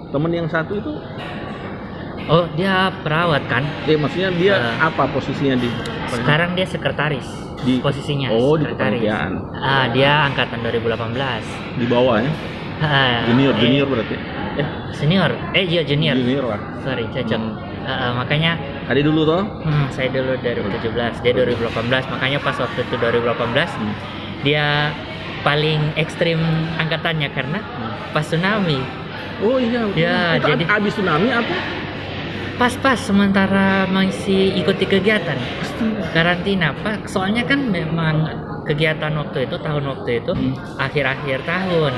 Temen yang satu itu, Oh, dia perawat kan? maksudnya dia apa posisinya di? Sekarang dia sekretaris Di- posisinya. Oh, di sekretaris. kepanitiaan. Dia angkatan 2018. Di bawah ya? Junior berarti? Senior. Iya junior. Junior lah. Sorry, cocok. Makanya Tadi dulu toh? saya dulu 2017, dia 2018. Makanya pas waktu itu 2018 dia paling ekstrim angkatannya karena pas tsunami. Oh iya. Ya, itu jadi abis tsunami apa? pas sementara masih ikuti kegiatan karantina Pak. Soalnya kan memang kegiatan tahun waktu itu akhir-akhir tahun,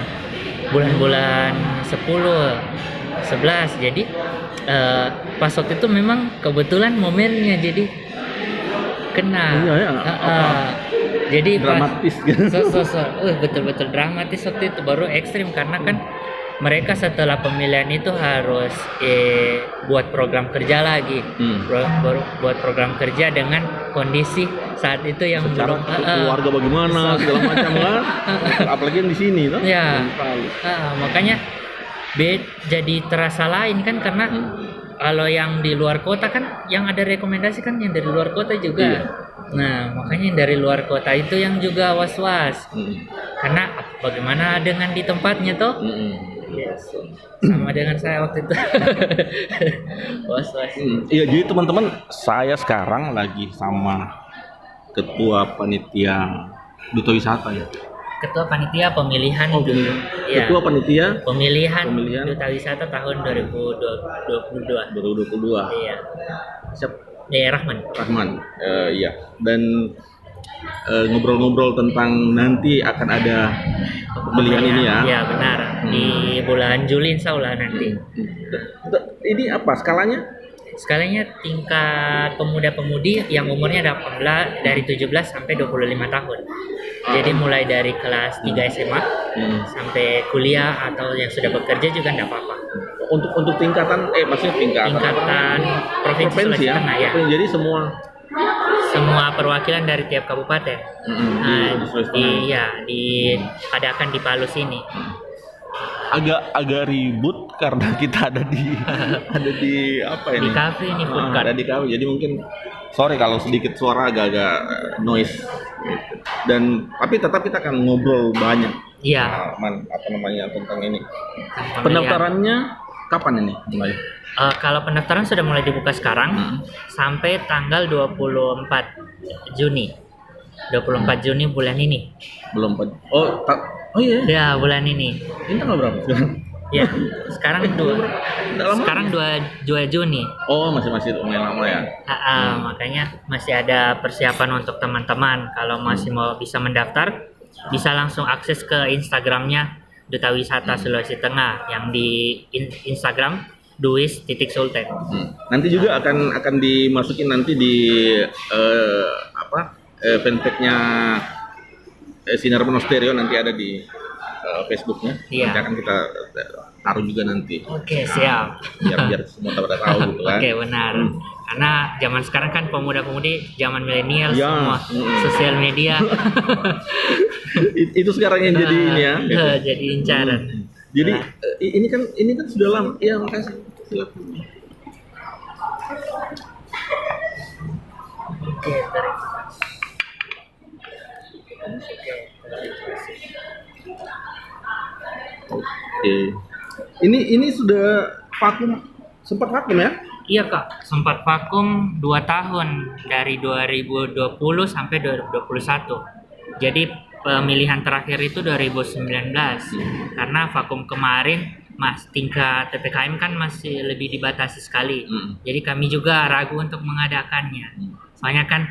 bulan-bulan 10, 11. Jadi pas waktu itu memang kebetulan momennya jadi kena. Iya ya. Jadi Dramatis gitu. betul-betul dramatis waktu itu, baru ekstrim karena kan mereka setelah pemilihan itu harus buat program kerja lagi, baru buat program kerja dengan kondisi saat itu yang Secara belum keluarga bagaimana segala macam kan. Apalagi yang di sini toh. ya. Makanya jadi terasa lain kan karena kalau yang di luar kota kan yang ada rekomendasi kan yang dari luar kota juga. Iya. Nah, makanya yang dari luar kota itu yang juga was-was. Karena bagaimana dengan di tempatnya toh? Yes. Sama dengan saya waktu itu. Was-was. Iya, jadi teman-teman, saya sekarang lagi sama ketua panitia Duta Wisata ya. Ketua panitia pemilihan Ya. Ketua panitia pemilihan Pemilihan. Duta Wisata tahun 2022. 2022. Iya. Siap, Rahman. Iya. Dan ngobrol-ngobrol tentang nanti akan ada pemilihan ini ya. Iya, benar. Di bulan Juli insya Allah nanti. Ini apa skalanya? Skalanya tingkat pemuda-pemudi yang umurnya 18 dari 17 sampai 25 tahun. Jadi mulai dari kelas 3 SMA sampai kuliah atau yang sudah bekerja juga enggak apa-apa. Untuk tingkatan maksudnya Tingkatan provinsi Sulawesi ya. Tengah ya. Jadi Semua perwakilan dari tiap kabupaten. di Sulawesi Tengah. Diadakan di Palu sini. Agak ribut karena kita ada di apa ini? Di kafe ini food court. Ada di kafe, jadi mungkin sorry kalau sedikit suara agak-agak noise gitu. Tapi tetap kita akan ngobrol banyak. Iya. Tentang ini. Pendaftarannya kapan ini mulai? Kalau pendaftaran sudah mulai dibuka sekarang sampai tanggal 24 Juni. 24 Juni bulan ini. Belum. Oh iya. Ya, bulan ini. Ini tanggal berapa sekarang? Ya, sekarang 2 Juni. Oh, masih lumayan lama ya. Makanya masih ada persiapan untuk teman-teman. Kalau masih mau bisa mendaftar, bisa langsung akses ke Instagramnya Duta Wisata Sulawesi Tengah yang di Instagram duis.sultan. Nanti juga akan dimasukin nanti di fanpage-nya Sinar Penuh Stereo, nanti ada di Facebooknya. Iya. Nanti akan kita taruh juga nanti. Oke, siap. Biar semua pada tahu gitu kan. Oke, benar. Karena zaman sekarang kan pemuda-pemudi zaman milenial Ya. semua sosial media. Itu sekarang yang jadi ini ya. Jadi incaran. Jadi ini kan sudah lama. Ya, makasih. Silakan. Oke, Oke. Ini sudah sempat vakum ya? Iya Kak, sempat vakum 2 tahun dari 2020 sampai 2021. Jadi pemilihan terakhir itu 2019. Karena vakum kemarin tingkat PPKM kan masih lebih dibatasi sekali. Jadi kami juga ragu untuk mengadakannya. Soalnya kan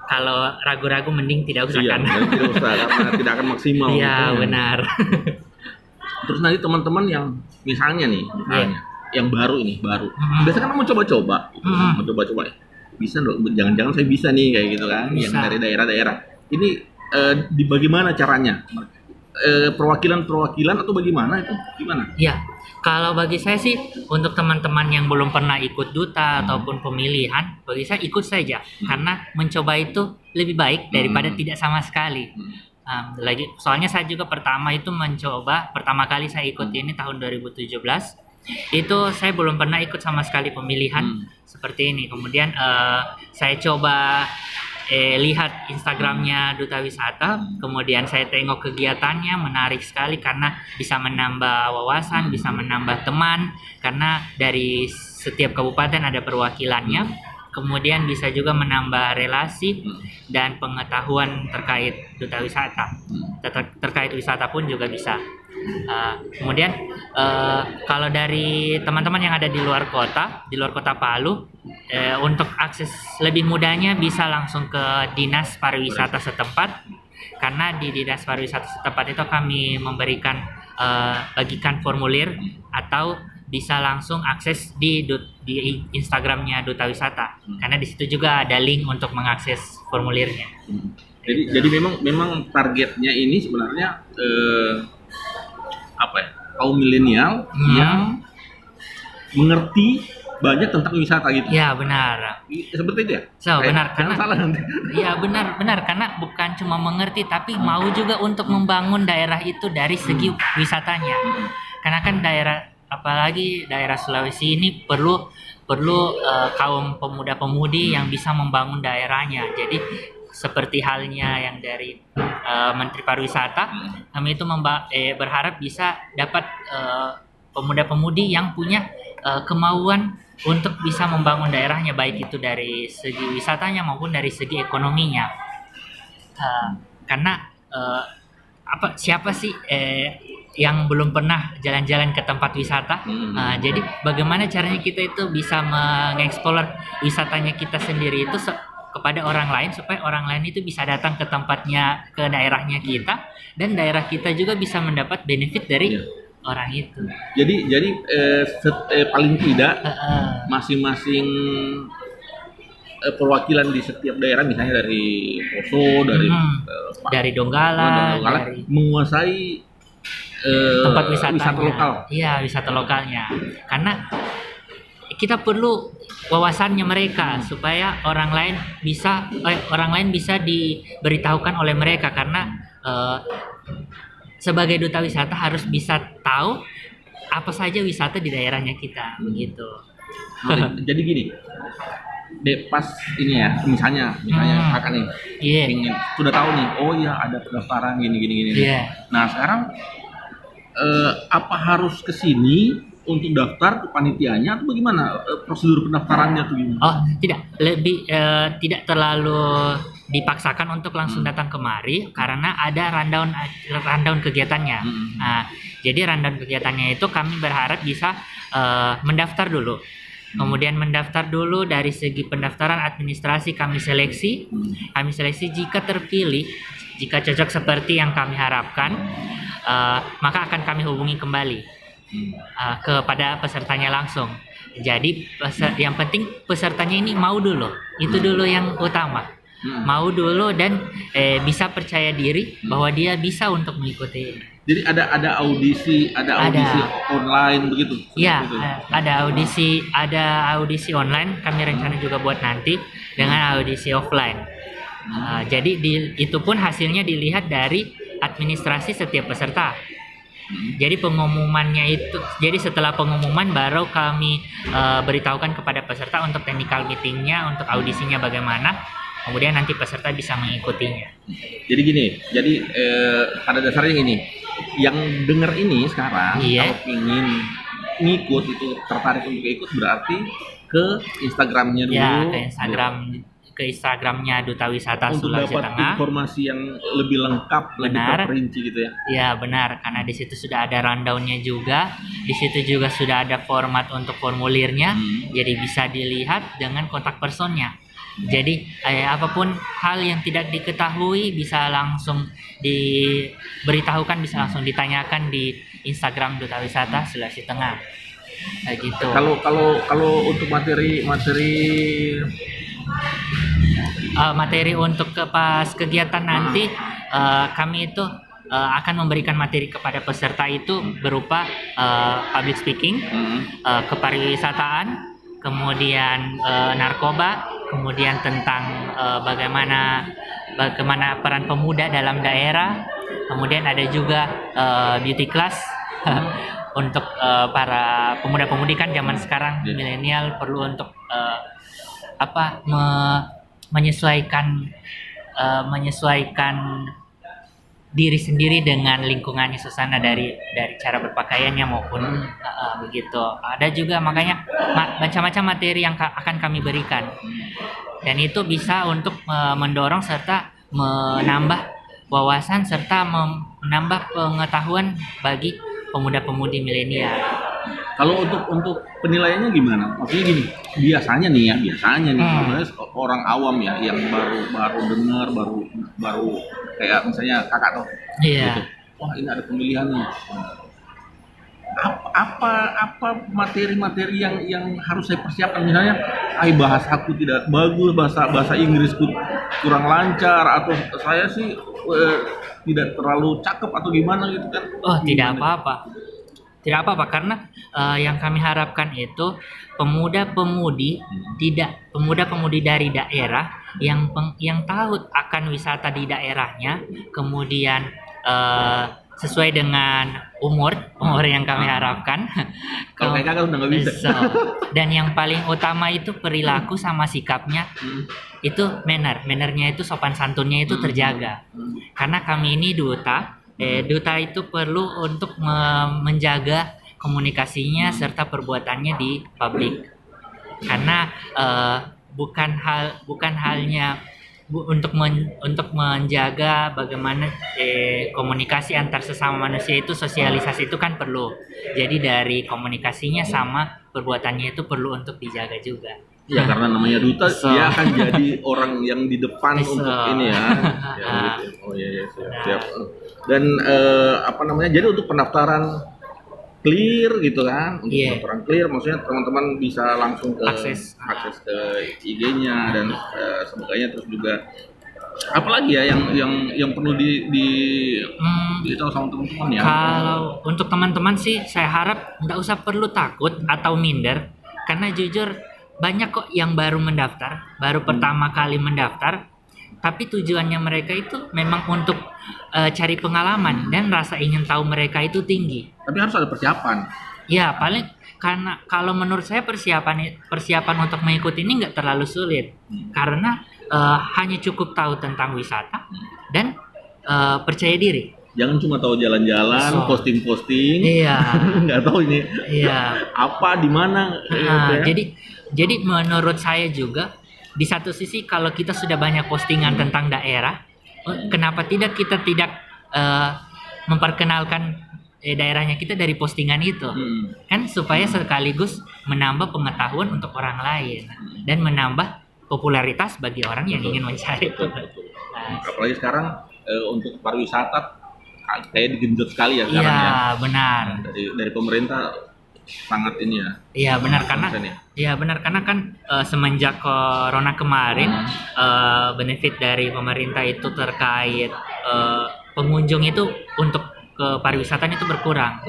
kalau ragu-ragu mending tidak usah kan. Tidak usah karena tidak akan maksimal. Iya, gitu. benar. Terus nanti teman-teman yang misalnya yang baru. Biasanya kan mau coba-coba, mau coba-coba. Bisa dong, jangan-jangan saya bisa nih kayak gitu kan, Bisa. yang dari daerah-daerah. Ini di bagaimana caranya? Perwakilan atau bagaimana itu? Gimana? Ya, kalau bagi saya sih untuk teman-teman yang belum pernah ikut duta ataupun pemilihan, bagi saya ikut saja karena mencoba itu lebih baik daripada tidak sama sekali. Soalnya saya juga pertama kali saya ikut ini tahun 2017 Itu saya belum pernah ikut sama sekali pemilihan seperti ini. Kemudian saya coba lihat Instagramnya Duta Wisata, kemudian saya tengok kegiatannya, menarik sekali karena bisa menambah wawasan, bisa menambah teman, karena dari setiap kabupaten ada perwakilannya, kemudian bisa juga menambah relasi dan pengetahuan terkait Duta Wisata, terkait wisata pun juga bisa. Kemudian kalau dari teman-teman yang ada di luar kota Palu, untuk akses lebih mudahnya bisa langsung ke Dinas Pariwisata setempat, karena di Dinas Pariwisata setempat itu kami memberikan bagikan formulir, atau bisa langsung akses di Instagramnya Duta Wisata, karena di situ juga ada link untuk mengakses formulirnya. Jadi memang targetnya ini sebenarnya kaum milenial yang mengerti banyak tentang wisata gitu. Ya, benar. Seperti itu ya? Benar, karena salah nanti. Ya, benar karena bukan cuma mengerti tapi mau juga untuk membangun daerah itu dari segi wisatanya. Karena kan apalagi daerah Sulawesi ini perlu kaum pemuda-pemudi yang bisa membangun daerahnya. Jadi seperti halnya yang dari Menteri Pariwisata, kami itu berharap bisa dapat pemuda-pemudi yang punya kemauan untuk bisa membangun daerahnya, baik itu dari segi wisatanya maupun dari segi ekonominya. Karena siapa sih yang belum pernah jalan-jalan ke tempat wisata? Jadi bagaimana caranya kita itu bisa mengeksplor wisatanya kita sendiri itu kepada orang lain, supaya orang lain itu bisa datang ke tempatnya, ke daerahnya kita, dan daerah kita juga bisa mendapat benefit dari orang itu. Jadi paling tidak masing-masing perwakilan di setiap daerah, misalnya dari Poso, dari Donggala, dari menguasai tempat wisata lokal. Iya, wisata lokalnya. Karena kita perlu wawasannya mereka supaya orang lain bisa diberitahukan oleh mereka, karena sebagai duta wisata harus bisa tahu apa saja wisata di daerahnya kita, begitu. Jadi gini, pas ini ya, misalnya kakak nih, sudah tahu nih, oh ya ada pendaftaran gini. Nah sekarang apa harus kesini untuk daftar ke panitianya atau bagaimana prosedur pendaftarannya tuh gimana? Oh, tidak terlalu dipaksakan untuk langsung datang kemari, karena ada rundown kegiatannya. Nah, jadi rundown kegiatannya itu kami berharap bisa mendaftar dulu. Kemudian mendaftar dulu, dari segi pendaftaran administrasi kami seleksi. Kami seleksi, jika terpilih, jika cocok seperti yang kami harapkan, maka akan kami hubungi kembali kepada pesertanya langsung. Jadi yang penting pesertanya ini mau dulu, itu dulu yang utama. Mau dulu dan bisa percaya diri bahwa dia bisa untuk mengikuti. Jadi ada audisi online begitu? Iya, ada audisi online. Kami rencana juga buat nanti dengan audisi offline. Jadi itu pun hasilnya dilihat dari administrasi setiap peserta. Jadi jadi setelah pengumuman baru kami beritahukan kepada peserta untuk technical meetingnya, untuk audisinya bagaimana, kemudian nanti peserta bisa mengikutinya. Jadi gini, pada dasarnya ini, yang dengar ini sekarang kalau ingin ngikut, itu tertarik untuk ikut, berarti ke Instagramnya dulu. Ya, ke Instagramnya Duta Wisata Sulawesi Tengah. Untuk dapat informasi yang lebih lengkap, lebih terperinci gitu ya. Ya, benar, karena di situ sudah ada rundown-nya juga. Di situ juga sudah ada format untuk formulirnya. Jadi bisa dilihat dengan kontak personnya. Jadi apapun hal yang tidak diketahui bisa langsung diberitahukan, bisa langsung ditanyakan di Instagram Duta Wisata Sulawesi Tengah. Kayak gitu. Kalau untuk materi untuk pas kegiatan nanti, kami itu akan memberikan materi kepada peserta itu berupa public speaking, kepariwisataan, kemudian narkoba, kemudian tentang bagaimana peran pemuda dalam daerah, kemudian ada juga beauty class, untuk para pemuda-pemudi kan zaman sekarang milenial perlu untuk menyesuaikan diri sendiri dengan lingkungannya, suasana dari cara berpakaiannya maupun begitu. Ada juga makanya macam-macam materi yang akan kami berikan, dan itu bisa untuk mendorong serta menambah wawasan serta menambah pengetahuan bagi pemuda-pemudi milenial. Kalau untuk penilaiannya gimana? Maksudnya gini, biasanya nih, sebenarnya orang awam ya yang baru dengar, baru kayak misalnya kakak tuh, gitu. Wah ini ada pemilihan nih. Apa materi-materi yang harus saya persiapkan? Misalnya, bahasaku tidak bagus, bahasa Inggrisku kurang lancar, atau saya sih tidak terlalu cakep atau gimana gitu kan? Oh, tidak apa-apa karena yang kami harapkan itu pemuda-pemudi dari daerah yang tahu akan wisata di daerahnya, kemudian sesuai dengan umur yang kami harapkan. Kalau kayak kakak udah nggak bisa. Dan yang paling utama itu perilaku sama sikapnya, itu mannernya itu sopan santunnya itu terjaga. Karena kami ini duta itu perlu untuk menjaga komunikasinya serta perbuatannya di publik. Karena bukan halnya untuk menjaga bagaimana komunikasi antar sesama manusia itu, sosialisasi itu kan perlu. Jadi dari komunikasinya sama perbuatannya itu perlu untuk dijaga juga. Ya karena namanya duta, dia akan jadi orang yang di depan untuk ini ya. Gitu. Oh iya siap. Dan jadi untuk pendaftaran clear gitu kan, untuk pendaftaran clear, maksudnya teman-teman bisa langsung akses ke IG-nya dan sebagainya. Terus juga apalagi ya yang perlu ditahu sama teman-teman ya. Kalau untuk teman-teman sih saya harap nggak usah perlu takut atau minder, karena jujur banyak kok yang baru pertama kali mendaftar, tapi tujuannya mereka itu memang untuk cari pengalaman dan rasa ingin tahu mereka itu tinggi. Tapi harus ada persiapan. Ya paling karena kalau menurut saya persiapan untuk mengikuti ini nggak terlalu sulit, karena hanya cukup tahu tentang wisata dan percaya diri. Jangan cuma tahu jalan-jalan, posting-posting. Iya. Nggak tahu ini. Iya. Apa di mana. Jadi menurut saya juga di satu sisi kalau kita sudah banyak postingan tentang daerah, kenapa tidak kita memperkenalkan daerahnya kita dari postingan itu, kan supaya sekaligus menambah pengetahuan untuk orang lain dan menambah popularitas bagi orang yang ingin mencari. Apalagi sekarang untuk pariwisata kayak digenjot sekali ya sekarang ya. Iya benar. Dari pemerintah sangat ini ya. Iya benar karena kan semenjak corona kemarin benefit dari pemerintah itu terkait pengunjung itu untuk ke pariwisata itu berkurang.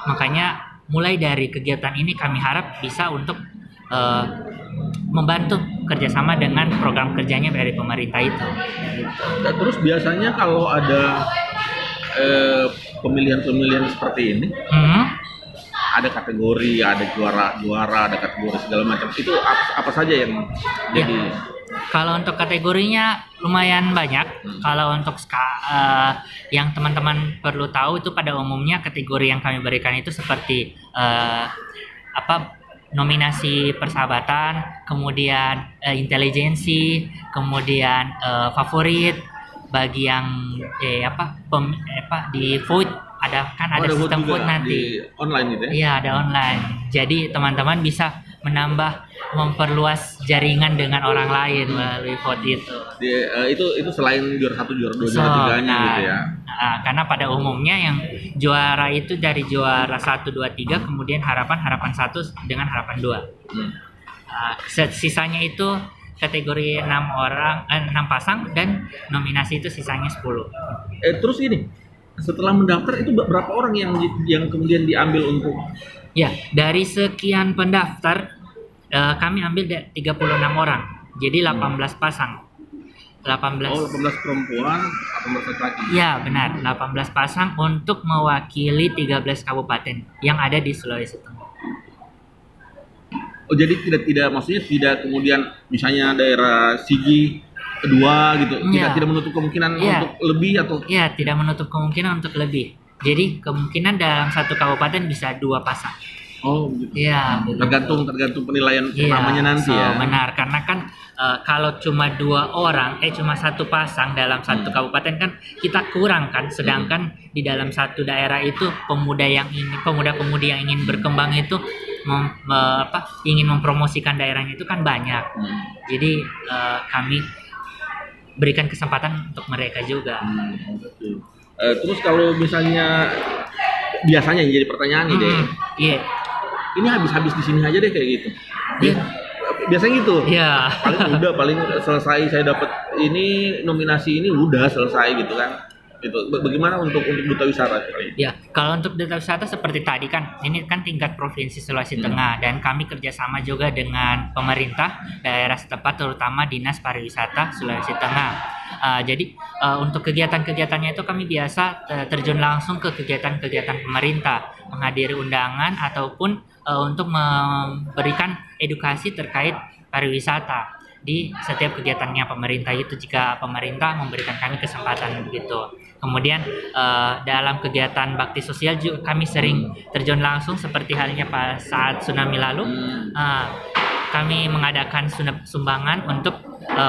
Makanya mulai dari kegiatan ini kami harap bisa untuk membantu kerjasama dengan program kerjanya dari pemerintah itu. Nah, terus biasanya kalau ada pemilihan seperti ini, ada kategori, ada juara, ada kategori segala macam. Itu apa saja yang jadi? Kalau untuk kategorinya lumayan banyak. Kalau untuk yang teman-teman perlu tahu itu pada umumnya kategori yang kami berikan itu seperti nominasi persahabatan, kemudian intelijensi, kemudian favorit bagi yang di vote. Ada sistem vote nanti. Di online gitu ya? Iya, ada online. Jadi teman-teman bisa memperluas jaringan dengan orang lain melalui vote itu. Itu selain juara 1, juara 2, juara 3-nya gitu ya. Karena pada umumnya yang juara itu dari juara 1, 2, 3, kemudian harapan 1 dengan harapan 2. Sisanya itu kategori 6 pasang dan nominasi itu sisanya 10. Terus ini setelah mendaftar itu berapa orang yang kemudian diambil untuk? Ya, dari sekian pendaftar kami ambil 36 orang. Jadi 18 pasang. 18. Oh, 18 perempuan, 18 laki-laki. Ya, benar. 18 pasang untuk mewakili 13 kabupaten yang ada di Sulawesi Tengah. Oh, jadi tidak maksudnya tidak kemudian misalnya daerah Sigi kedua gitu. Tidak menutup kemungkinan untuk lebih atau ya, tidak menutup kemungkinan untuk lebih. Jadi kemungkinan dalam satu kabupaten bisa 2 pasang. Oh, gitu. Iya, tergantung penilaian namanya nanti ya. Benar, karena kan kalau cuma 2 orang, cuma 1 pasang dalam satu kabupaten kan kita kurang kan. Sedangkan di dalam satu daerah itu pemuda-pemudi yang ingin berkembang itu ingin mempromosikan daerahnya itu kan banyak. Jadi kami berikan kesempatan untuk mereka juga. Terus kalau misalnya biasanya yang jadi pertanyaan nih deh. Iya. Ini habis di sini aja deh kayak gitu. Biasanya gitu. Iya. Paling selesai saya dapat ini nominasi ini udah selesai gitu kan. Itu bagaimana untuk duta wisata? Ya, kalau untuk duta wisata seperti tadi kan, ini kan tingkat provinsi Sulawesi Tengah dan kami kerjasama juga dengan pemerintah daerah setempat, terutama Dinas Pariwisata Sulawesi Tengah. Jadi untuk kegiatan-kegiatannya itu kami biasa terjun langsung ke kegiatan-kegiatan pemerintah, menghadiri undangan ataupun untuk memberikan edukasi terkait pariwisata di setiap kegiatannya pemerintah itu jika pemerintah memberikan kami kesempatan begitu. Kemudian dalam kegiatan bakti sosial juga kami sering terjun langsung seperti halnya saat tsunami lalu. Kami mengadakan sumbangan untuk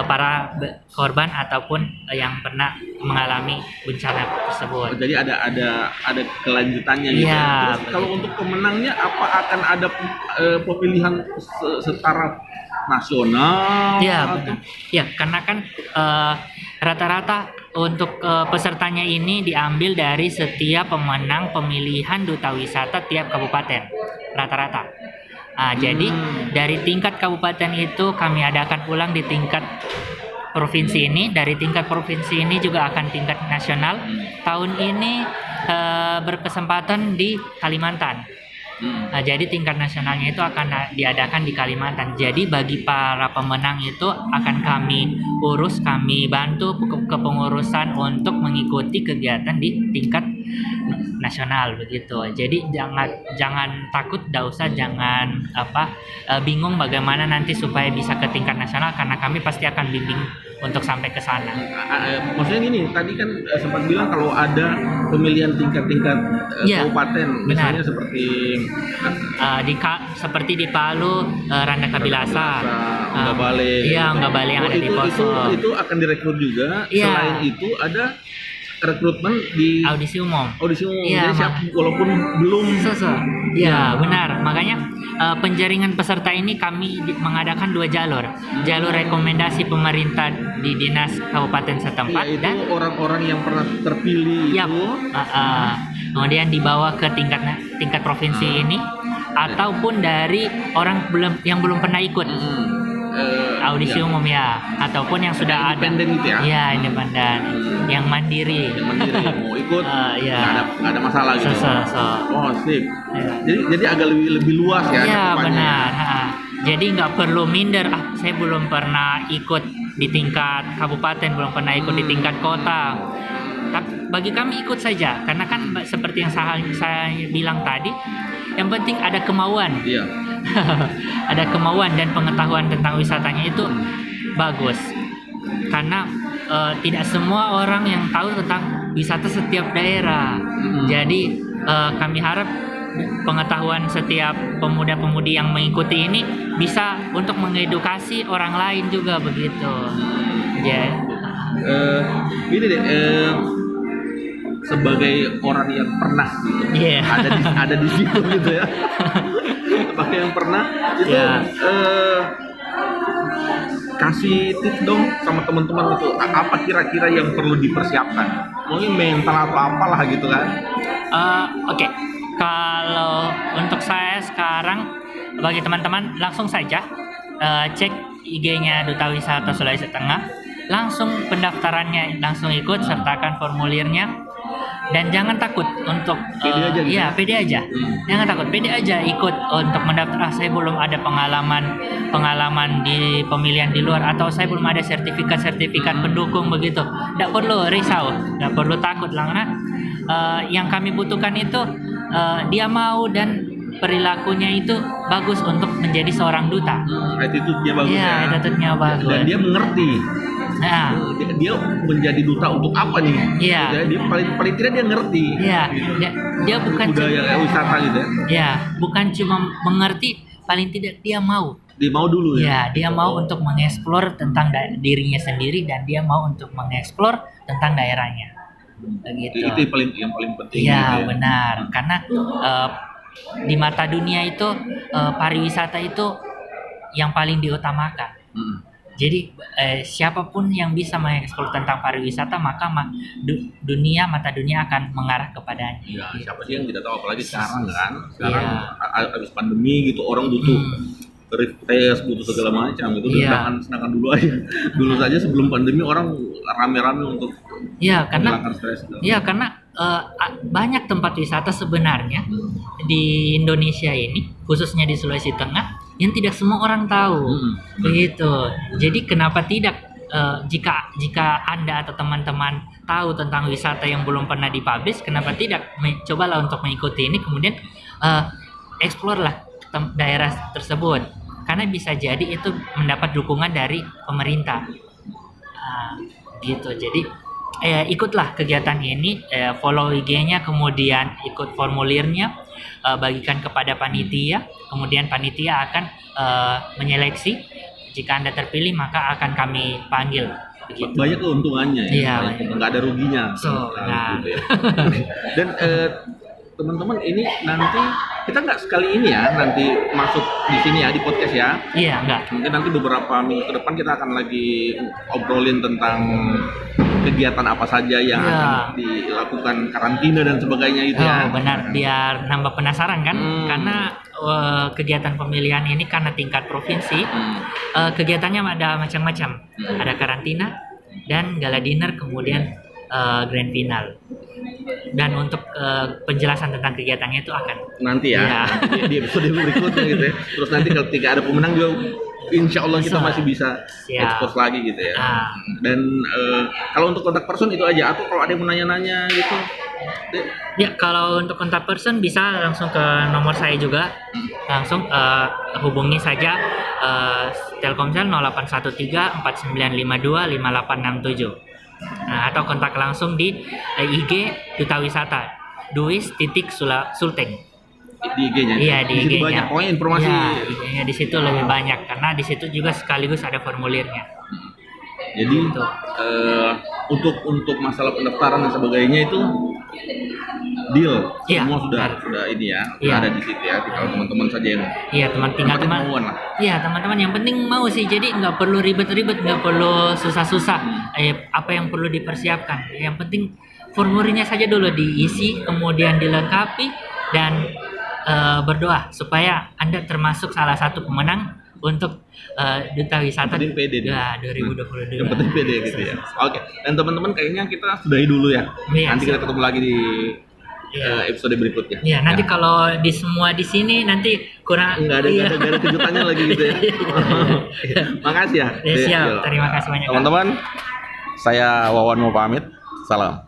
para korban ataupun yang pernah mengalami bencana tersebut. Oh, jadi ada kelanjutannya gitu. Ya, terus kalau untuk pemenangnya apa akan ada pemilihan setara nasional? Ya, benar. Ya, karena kan rata-rata untuk pesertanya ini diambil dari setiap pemenang pemilihan duta wisata tiap kabupaten. Rata-rata. Jadi dari tingkat kabupaten itu kami adakan ulang di tingkat provinsi ini. Dari tingkat provinsi ini juga akan tingkat nasional. Tahun ini berkesempatan di Kalimantan. Jadi tingkat nasionalnya itu akan diadakan di Kalimantan. Jadi bagi para pemenang itu akan kami bantu kepengurusan untuk mengikuti kegiatan di tingkat nasional begitu. Jadi jangan takut, jangan bingung bagaimana nanti supaya bisa ke tingkat nasional, karena kami pasti akan bimbing untuk sampai ke sana. Maksudnya gini, tadi kan sempat bilang kalau ada pemilihan tingkat-tingkat kabupaten, misalnya seperti seperti di Palu, Randa Kabilasa, Nggabale. Iya, Nggabale yang ada di Poso. Itu akan direkrut juga. Selain itu ada rekrutmen di audisi umum. Jadi walaupun belum. Ya, benar. Makanya penjaringan peserta ini kami mengadakan 2 jalur. Jalur rekomendasi pemerintah di dinas kabupaten setempat itu dan orang-orang yang pernah terpilih itu. Kemudian dibawa ke tingkat provinsi ini ataupun dari orang yang belum pernah ikut. Audisi umum ya, ataupun yang sudah independen gitu ya? Iya, independen, yang mandiri. Mau ikut, nggak ada masalah gitu. Oh, sip. Ya. Jadi agak lebih luas ya. Iya, benar. Jadi nggak perlu minder. Saya belum pernah ikut di tingkat kabupaten, belum pernah ikut di tingkat kota. Tapi bagi kami ikut saja, karena kan seperti yang saya bilang tadi, yang penting ada kemauan. Iya. Ada kemauan dan pengetahuan tentang wisatanya itu bagus, karena tidak semua orang yang tahu tentang wisata setiap daerah. Jadi kami harap pengetahuan setiap pemuda-pemudi yang mengikuti ini bisa untuk mengedukasi orang lain juga begitu. Ini deh, sebagai orang yang pernah gitu, ada di situ gitu ya. Sebagai yang pernah itu, kasih tips dong sama teman-teman itu, apa kira-kira yang perlu dipersiapkan, mungkin mental atau apalah gitu kan. Oke. Kalau untuk saya sekarang, bagi teman-teman langsung saja cek IG-nya Duta Wisata Sulawesi Tengah, langsung pendaftarannya langsung ikut, sertakan formulirnya. Dan jangan takut untuk pede aja gitu. Iya, pede aja. Jangan takut, pede aja ikut untuk mendaftar. Saya belum ada pengalaman di pemilihan di luar, atau saya belum ada sertifikat pendukung begitu. Tidak perlu risau, tidak perlu takut lah, karena yang kami butuhkan itu dia mau dan perilakunya itu bagus untuk menjadi seorang duta. Attitude-nya bagus Iya, attitude-nya bagus. Dan dia mengerti. Nah, dia menjadi duta untuk apa nih? Iya. Dia paling tidak dia ngerti. Iya, dia bukan budaya wisata gitu ya. Iya, bukan cuma mengerti, paling tidak dia mau. Dia mau dulu ya. Iya, dia mau untuk mengeksplor tentang dirinya sendiri, dan dia mau untuk mengeksplor tentang daerahnya. Begitu. Itu yang paling penting. Iya, gitu ya. benar. Karena di mata dunia itu pariwisata itu yang paling diutamakan. Jadi siapapun yang bisa mengeksplor tentang pariwisata, maka mata dunia akan mengarah kepadanya. Ya, siapa sih yang tidak tahu, apalagi sekarang kan. Sekarang habis pandemi gitu, orang butuh tes, butuh segala macam itu. Sedangkan dulu saja sebelum pandemi orang rame-rame untuk menghilangkan stres. Iya, karena banyak tempat wisata sebenarnya di Indonesia ini, khususnya di Sulawesi Tengah, yang tidak semua orang tahu. Begitu. Jadi kenapa tidak jika Anda atau teman-teman tahu tentang wisata yang belum pernah dipublish, kenapa tidak cobalah untuk mengikuti ini, kemudian explore lah daerah tersebut, karena bisa jadi itu mendapat dukungan dari pemerintah. Gitu. Jadi ikutlah kegiatan ini, follow IG-nya, kemudian ikut formulirnya, bagikan kepada panitia, kemudian panitia akan menyeleksi. Jika Anda terpilih, maka akan kami panggil. Begitu. Banyak keuntungannya ya, nggak ada ruginya. Gitu ya. Dan teman-teman, ini nanti kita nggak sekali ini ya nanti masuk di sini ya di podcast ya. Iya, enggak. Mungkin nanti beberapa minggu ke depan kita akan lagi obrolin tentang kegiatan apa saja yang akan dilakukan, karantina dan sebagainya itu ya. Benar, biar nambah penasaran kan, karena kegiatan pemilihan ini karena tingkat provinsi, kegiatannya ada macam-macam. Ada karantina dan gala dinner, kemudian grand final. Dan untuk penjelasan tentang kegiatannya itu akan nanti ya, di episode berikutnya gitu ya. Terus nanti ketika ada pemenang juga, insya Allah kita masih bisa expose lagi gitu ya. Dan kalau untuk kontak person itu aja, atau kalau ada yang mau nanya-nanya gitu? Ya, kalau untuk kontak person bisa langsung ke nomor saya juga, langsung hubungi saja Telkomsel 0813 4952 5867. Atau kontak langsung di IG Duta Wisata Duis.Sulteng. Di IG-nya. Iya, di IG-nya. Banyak poin informasi. Iya, IG-nya di situ lebih banyak, karena di situ juga sekaligus ada formulirnya. Jadi untuk masalah pendaftaran dan sebagainya itu deal, semua sudah ini ya, sudah ada di situ ya. Kalau teman-teman saja yang teman-teman yang penting mau sih, jadi nggak perlu ribet-ribet, nggak perlu susah-susah. Apa yang perlu dipersiapkan? Yang penting formulirnya saja dulu diisi, kemudian dilengkapi, dan berdoa supaya Anda termasuk salah satu pemenang untuk Duta Wisata 2022. Yang penting pede gitu ya. Oke. Dan teman-teman, kayaknya kita sudahi dulu ya. Nanti kita ketemu lagi di episode berikutnya. Iya, nanti kalau di semua di sini nanti kurang nggak ada kejutannya lagi gitu ya. Makasih ya. Siap. Terima kasih banyak. Teman-teman, saya Wawan mau pamit. Salam.